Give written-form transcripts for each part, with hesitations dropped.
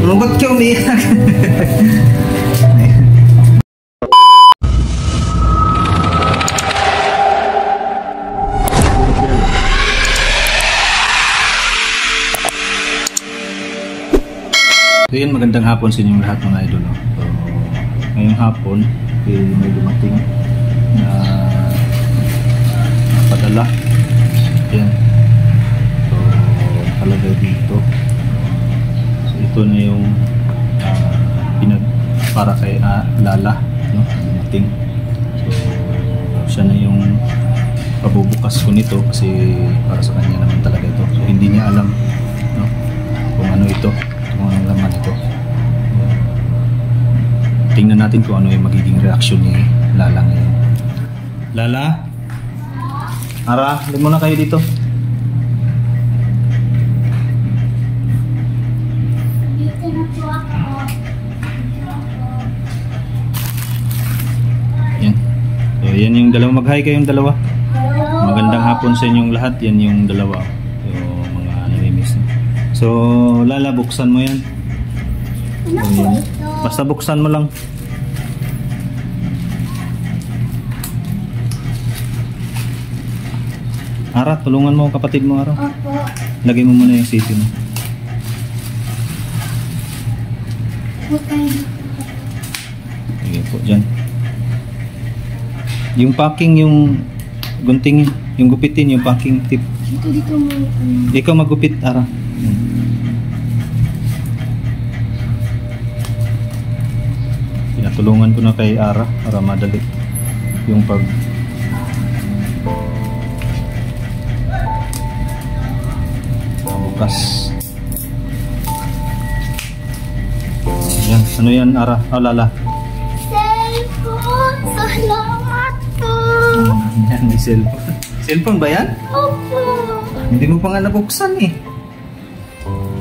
Ba't ka umiiyak? So yun, magandang hapon sa inyong lahat mga idol. So, ngayong hapon may dumating na padala. Yan. So, nakalagay dito. So ito na yung para kay Lala, no? Dumating. So siya na yung pabubukas ko nito kasi para sa kanya naman talaga ito. So hindi niya alam, no, kung ano ito, kung anong laman ito. Tingnan natin kung ano yung magiging reaksyon ni Lala ngayon. Lala? Ara, hindi muna kayo dito. Dito na po ako. Yan. So yan yung dalawa. Mag-hi kayong dalawa. Magandang hapon sa inyong lahat. Yan yung dalawa. So mga namimiss. So Lala, buksan mo yan. Ano po ito? Basta buksan mo lang. Ara, tulungan mo kapatid mo, Ara. Opo. Lagay mo muna yung city mo. Okay. Sige po, dyan. Yung packing, yung guntingin, yung gupitin, yung packing tip. Dito mo. Ikaw magupit, Ara. Pinatulungan ko na kay Ara para madali yung bukas. Yan, ano yan, Ara? Oh, Lala. Cellphone! Salamat po! Yan, may cellphone. Cellphone ba yan? Opo! Hindi mo pa nga nabuksan eh.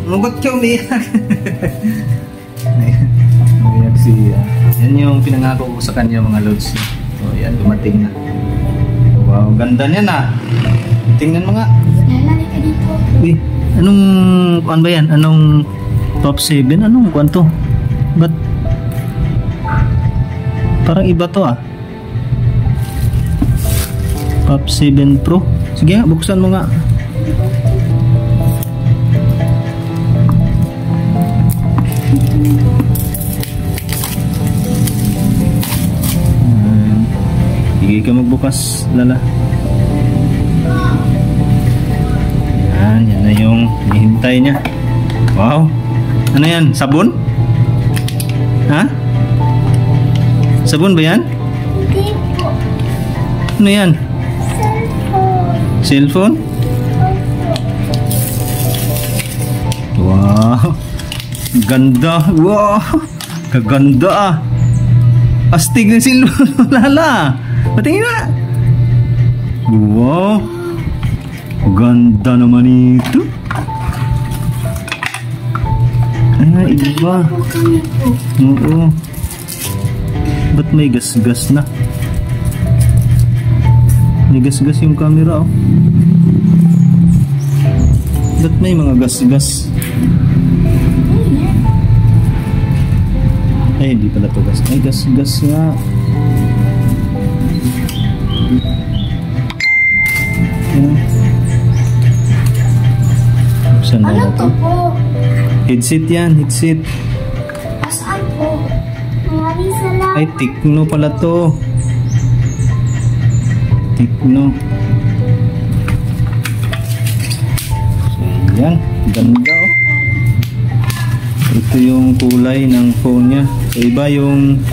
Ba't ka umiiyak? Umiiyak siya. Yan yung pinangako ko sa kanya mga lods. So yan, dumating na. Wow, ganda niyan ah. Tingnan mo nga. Lalaki ka dito. Uy, anong kuan ba yan? Anong top 7? Anong kuan to? Ba't parang iba to ah. Top 7 Pro. Sige nga, buksan mo nga. Sige ka magbukas, Lala. Yan na yung hinihintay niya. Wow. Ano yan? Sabon? Ha? Sabon ba yan? Hindi po. Ano yan? Cellphone. Cellphone? Wow. Ganda. Wow. Kaganda ah. Astig ng cellphone, Lala. Patingin na. Wow. Ganda naman ito. Ay, iba. Oo. Ba't may gas-gas na? May gas-gas yung camera oh. Ba't may mga gas-gas? Ay, hindi pala to gas. Ay, gas-gas nga. Buksan na Ano natin. to po? Headset yan, headset. Asaan po? Maraming salamat. Ay, Tecno pala to. Tecno. So, yan. Ganda oh. Ito yung kulay ng phone niya. So, iba yung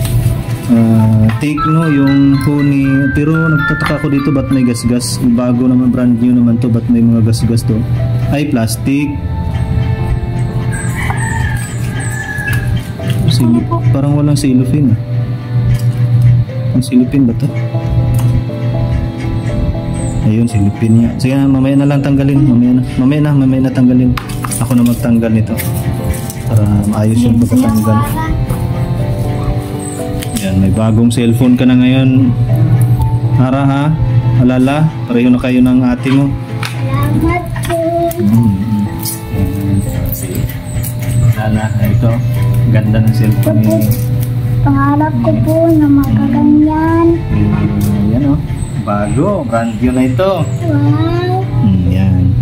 Tecno, yung phone ni... Pero nagtataka ko dito, ba't may gas-gas? Bago naman, brand new naman to, ba't may mga gas-gas to? Ay, plastic. Parang walang cellophane. Ang cellophane ba to? Ayun, cellophane niya. Sige na, mamaya na lang tanggalin. Mamaya na tanggalin. Ako na magtanggal nito para maayos yung pagkatanggal. Yan, may bagong cellphone ka na ngayon. Hara ha? Alala, pareho na kayo ng ate mo. Salamat po. Lala, ito. Ganda ng cellphone ni... Pangarap ko po na magkaganyan. Yan o. Bago. Brand new na ito. Wow. Yan.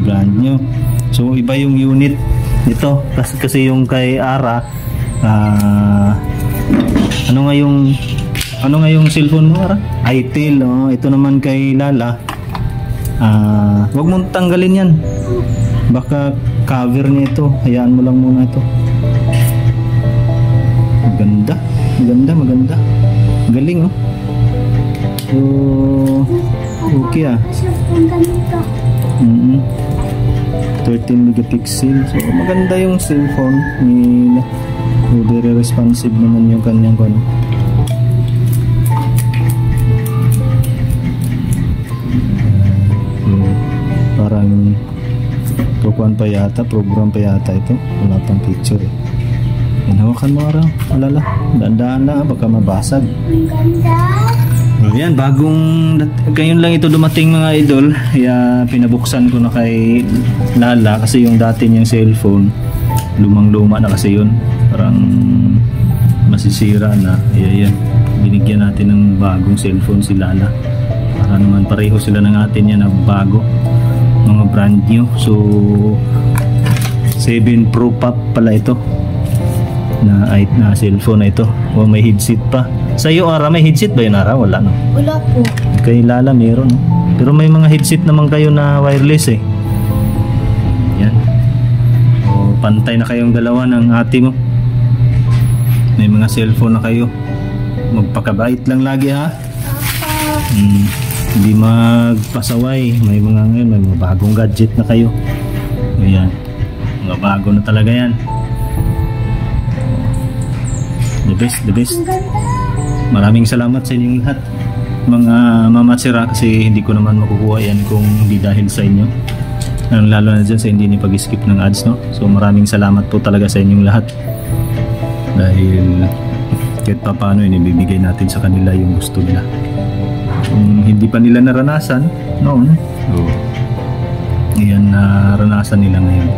Brand new. So, iba yung unit nito. Kasi yung kay Ara, ano nga yung cellphone mo, Ara? Itel. Oh. Ito naman kay Lala. Huwag mong tanggalin yan. Baka cover niya ito. Hayaan mo lang muna ito. Maganda. Maganda. Galing, oh. So, okay ah. Kasi kung ganito. 13 megapixel. So, maganda yung cellphone ni very responsive naman yung kanyang kano. Parang kukuhan pa yata, program pa yata ito. Wala pang picture eh. Hinawakan mo araw. Alala. Dandaan lang, baka mabasag. Ang ganda. Yan, ngayon lang ito dumating mga idol. Kaya pinabuksan ko na kay Lala kasi yung dati niyang cellphone lumang-luma na kasi yun. Parang masisira na. Kaya yan, binigyan natin ng bagong cellphone si Lala. Para naman pareho sila ng atin yan na bago. Mga brand new. So 7 Pro Pop pala ito na cellphone na ito. O may headset pa. Sa iyo Ara, may headset ba yun Ara? Wala no? Wala po. Kay Lala meron no? Pero may mga headset naman kayo na wireless eh. Yan. O pantay na kayong dalawa ng ate mo. May mga cellphone na kayo. Magpakabait lang lagi ha. Hindi magpasaway. May mga bagong gadget na kayo. Ayan. Mga bago na talaga yan. The best. Ang ganda. Maraming salamat sa inyong lahat mga Mama Sira kasi hindi ko naman makukuha yan kung hindi dahil sa inyo, lalo na dyan sa hindi ni pag-skip ng ads no. So maraming salamat po talaga sa inyong lahat dahil kahit pa paano inibibigay natin sa kanila yung gusto nila kung hindi pa nila naranasan noon. So yan naranasan nila ngayon.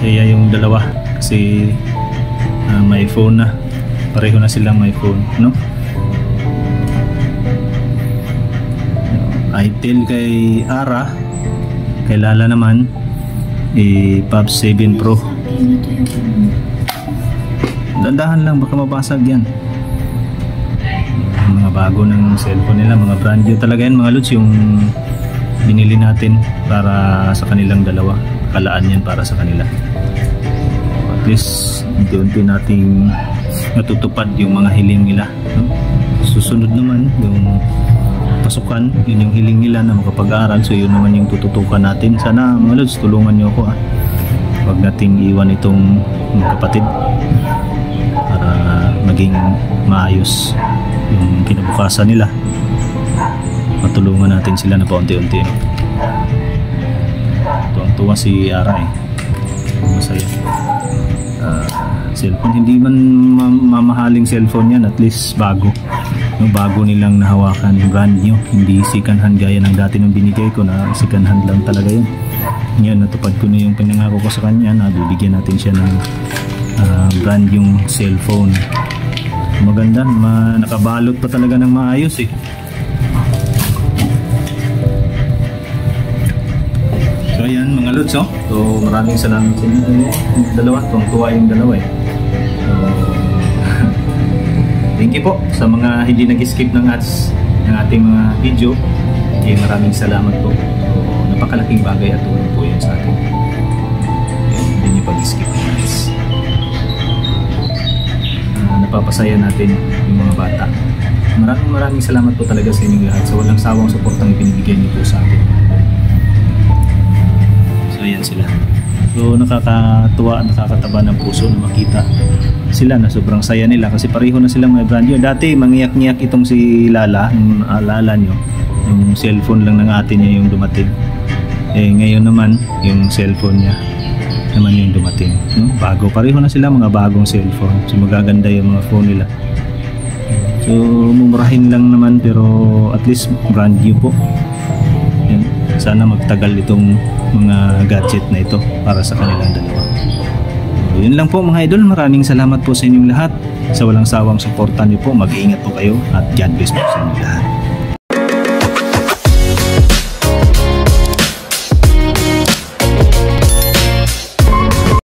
Saya yung dalawa kasi may phone na, pareho na silang may phone no. Itel kay Ara, kay Lala naman Pop 7 Pro. Dandahan lang baka mabasag yan. Mga bago ng cellphone nila, mga brand new talaga yan mga lods yung binili natin para sa kanilang dalawa. Kalaan yan para sa kanila. At least unti-unti nating natutupad yung mga hiling nila no? Susunod naman yung pasukan, yun yung hiling nila na makapag-aaral. So yun naman yung tututukan natin. Sana mga lods tulungan nyo ako huwag nating iwan itong mga kapatid para maging maayos yung kinabukasan nila. Matulungan natin sila na paunti-unti no? Tuwang-tuwa si Ara eh. Masaya. Cellphone, hindi man mamahaling cellphone yan, at least bago no, bago nilang nahawakan, brand new, hindi second hand gaya ng dati nung binigay ko na second hand lang talaga yun. Ngayon natupad ko na yung pinangako ko sa kanya na bibigyan natin siya ng brand yung cellphone. Maganda, nakabalot pa talaga ng maayos eh. So ayan mga lods oh. So maraming salamat sa inyo dalawa. Tuwang-tuwa yung dalawa eh. So thank you po sa mga hindi nag-skip ng ads ng ating mga video. Maraming salamat po. So napakalaking bagay at tulong po yan sa atin. Hindi nyo pag-skip ng ads. Napapasaya natin yung mga bata. Maraming salamat po talaga sa inyong lahat sa walang sawang suportang ibinibigay niyo po sa atin. Ayan sila. So nakakatuwa, nakakataba ng puso na makita sila na sobrang saya nila kasi pareho na silang may brand new. Dati mangiyak-ngiyak itong si Lala, alala nyo, yung cellphone lang ng ate niya yung dumating. Ngayon naman yung cellphone niya naman yung dumating no? Bago, pareho na sila mga bagong cellphone. So magaganda yung mga phone nila. So mumurahin lang naman pero at least brand new po. sana magtagal itong mga gadget na ito para sa kanilang dalawa. Yun lang po mga idol, maraming salamat po sa inyong lahat. Sa walang sawang suporta niyo po, mag-iingat po kayo at God bless po sa inyong lahat.